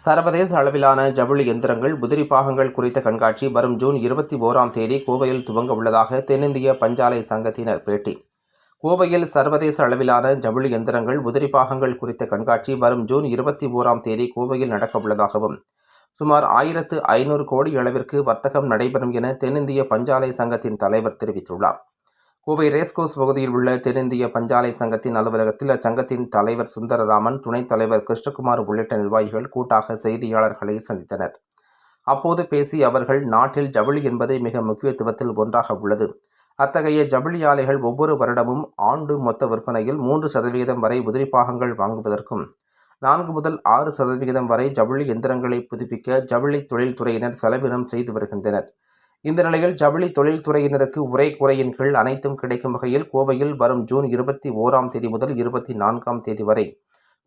சர்வதேச அளவிலான ஜவுளி எந்திரங்கள், உதிரி பாகங்கள் குறித்த கண்காட்சி வரும் ஜூன் 21ஆம் தேதி கோவையில் துவங்க உள்ளதாக தென்னிந்திய பஞ்சாலை சங்கத்தினர் பேட்டி. கோவையில் சர்வதேச அளவிலான ஜவுளி எந்திரங்கள், உதிரி பாகங்கள் குறித்த கண்காட்சி வரும் ஜூன் 21ஆம் தேதி கோவையில் நடக்கவுள்ளதாகவும், சுமார் 1500 கோடி அளவிற்கு வர்த்தகம் நடைபெறும் என தென்னிந்திய பஞ்சாலை சங்கத்தின் தலைவர் தெரிவித்துள்ளார். கோவை ரேஸ்கோர்ஸ் பகுதியில் உள்ள தென்னிந்திய பஞ்சாலை சங்கத்தின் அலுவலகத்தில் அச்சங்கத்தின் தலைவர் சுந்தரராமன், துணைத் தலைவர் கிருஷ்ணகுமார் உள்ளிட்ட நிர்வாகிகள் கூட்டாக செய்தியாளர்களை சந்தித்தனர். அப்போது பேசிய அவர்கள், நாட்டில் ஜவுளி என்பது மிக முக்கியத்துவத்தில் ஒன்றாக உள்ளது. அத்தகைய ஜவுளி ஆலைகள் ஒவ்வொரு வருடமும் ஆண்டு மொத்த விற்பனையில் 3% வரை உதிரி பாகங்கள் வாங்குவதற்கும், 4 முதல் 6% வரை ஜவுளி எந்திரங்களை புதுப்பிக்க ஜவுளி தொழில்துறையினர் செலவினம் செய்து வருகின்றனர். இந்த நிலையில் ஜவுளி தொழில்துறையினருக்கு உரை குறையின் கீழ் அனைத்தும் கிடைக்கும் வகையில் கோவையில் வரும் ஜூன் 21ஆம் தேதி முதல் 24ஆம் தேதி வரை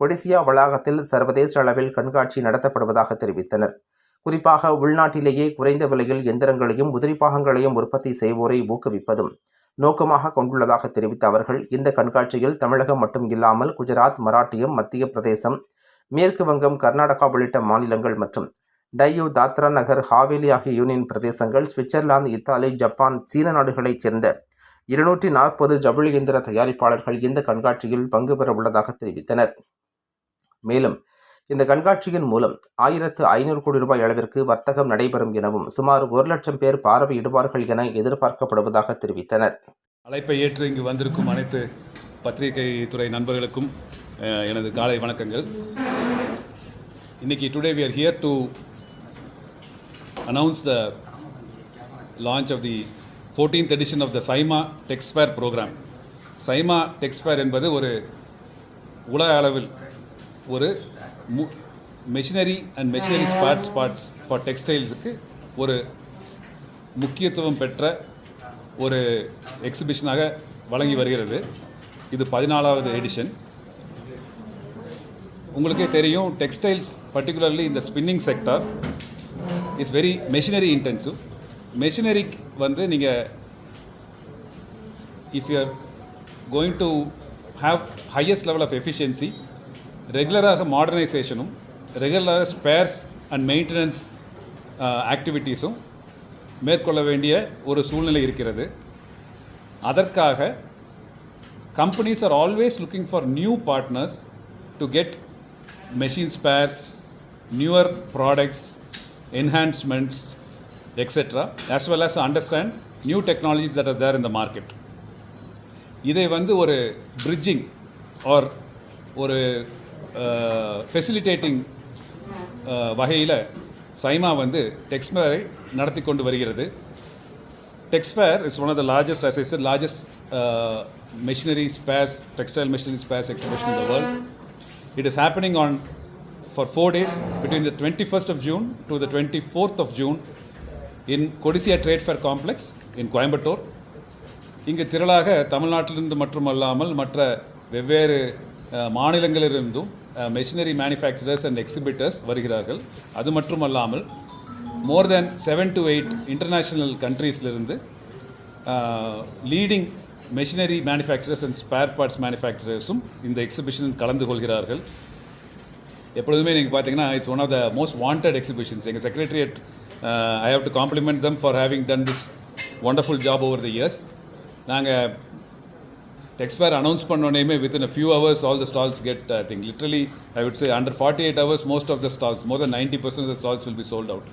கொடிசியா வளாகத்தில் சர்வதேச அளவில் கண்காட்சி நடத்தப்படுவதாக தெரிவித்தனர். குறிப்பாக உள்நாட்டிலேயே குறைந்த விலையில் எந்திரங்களையும் உதிரி பாகங்களையும் உற்பத்தி செய்வோரை ஊக்குவிப்பதும் நோக்கமாக கொண்டுள்ளதாக தெரிவித்த அவர்கள், இந்த கண்காட்சியில் தமிழகம் மட்டும் இல்லாமல் குஜராத், மராட்டியம், மத்திய பிரதேசம், மேற்கு வங்கம், கர்நாடகா உள்ளிட்ட மாநிலங்கள் மற்றும் டையூ, தாத்ரா நகர் ஹாவேலி ஆகிய யூனியன் பிரதேசங்கள், சுவிட்சர்லாந்து, இத்தாலி, ஜப்பான், சீன நாடுகளைச் சேர்ந்த 240 ஜவுளி எந்திர தயாரிப்பாளர்கள் இந்த கண்காட்சியில் பங்கு பெற உள்ளதாக தெரிவித்தனர். மேலும் இந்த கண்காட்சியின் மூலம் 1500 கோடி ரூபாய் அளவிற்கு வர்த்தகம் நடைபெறும் எனவும், சுமார் 1 லட்சம் பேர் பார்வையிடுவார்கள் என எதிர்பார்க்கப்படுவதாக தெரிவித்தனர். அழைப்பை ஏற்று இங்கு வந்திருக்கும் அனைத்து பத்திரிகை துறை நண்பர்களுக்கும் எனது காலை வணக்கங்கள். இன்னைக்கு today we are here to announce the launch of the 14th edition of the SIMA TechSfair program. SIMA TechSfair என்பது ஒரு உலக அளவில் ஒரு machinery and machinery spares for டெக்ஸ்டைல்ஸுக்கு ஒரு முக்கியத்துவம் பெற்ற ஒரு எக்ஸிபிஷனாக வழங்கி வருகிறது. இது 14வது எடிஷன். உங்களுக்கே தெரியும், டெக்ஸ்டைல்ஸ் பர்டிகுலர்லி இந்த spinning sector is very machinery intensive. மெஷினரிக்கு வந்து நீங்கள் if you are going to have highest level of efficiency, ரெகுலராக மாடர்னைசேஷனும், ரெகுலராக ஸ்பேர்ஸ் அண்ட் மெயின்டெனன்ஸ் ஆக்டிவிட்டீஸும் மேற்கொள்ள வேண்டிய ஒரு சூழ்நிலை இருக்கிறது. அதற்காக companies are always looking for new partners to get machine spares, newer products, enhancements, etc., as well as understand new technologies that are there in the market. இதை வந்து ஒரு bridging or ஒரு facilitating வகையில் சைமா வந்து டெக்ஸ்ஃபேரை நடத்தி கொண்டு வருகிறது. டெக்ஸ்ஃபேர் is one of the largest, as I said, largest machinery spares, textile machinery spares exhibition in the world. It is happening for 4 days between the 21st of June to the 24th of June in Kodisia Trade Fair Complex in Coimbatore. இங்கு திரளாக தமிழ்நாட்டிலிருந்து மட்டுமல்லாமல் மற்ற வெவ்வேறு மாநிலங்களிலிருந்தும் machinery manufacturers and exhibitors வருகிறார்கள். அது மட்டுமல்லாமல் more than 7 to 8 இன்டர்நேஷ்னல் கண்ட்ரீஸ்லிருந்து leading machinery manufacturers and spare parts மேனுஃபேக்சரர்ஸும் இந்த எக்ஸிபிஷனில் கலந்து கொள்கிறார்கள். எப்பொழுதுமே நீங்கள் பார்த்தீங்கன்னா it's one of the most wanted exhibitions. எங்கள் secretariat I have to compliment them for having done this wonderful job over the years. நாங்கள் டெக்ஸ்ஃபேர் அனௌன்ஸ் பண்ணோன்னே within a few hours all the stalls get, I think literally I would say under 48 hours most of the stalls, more than 90% of the stalls will be sold out.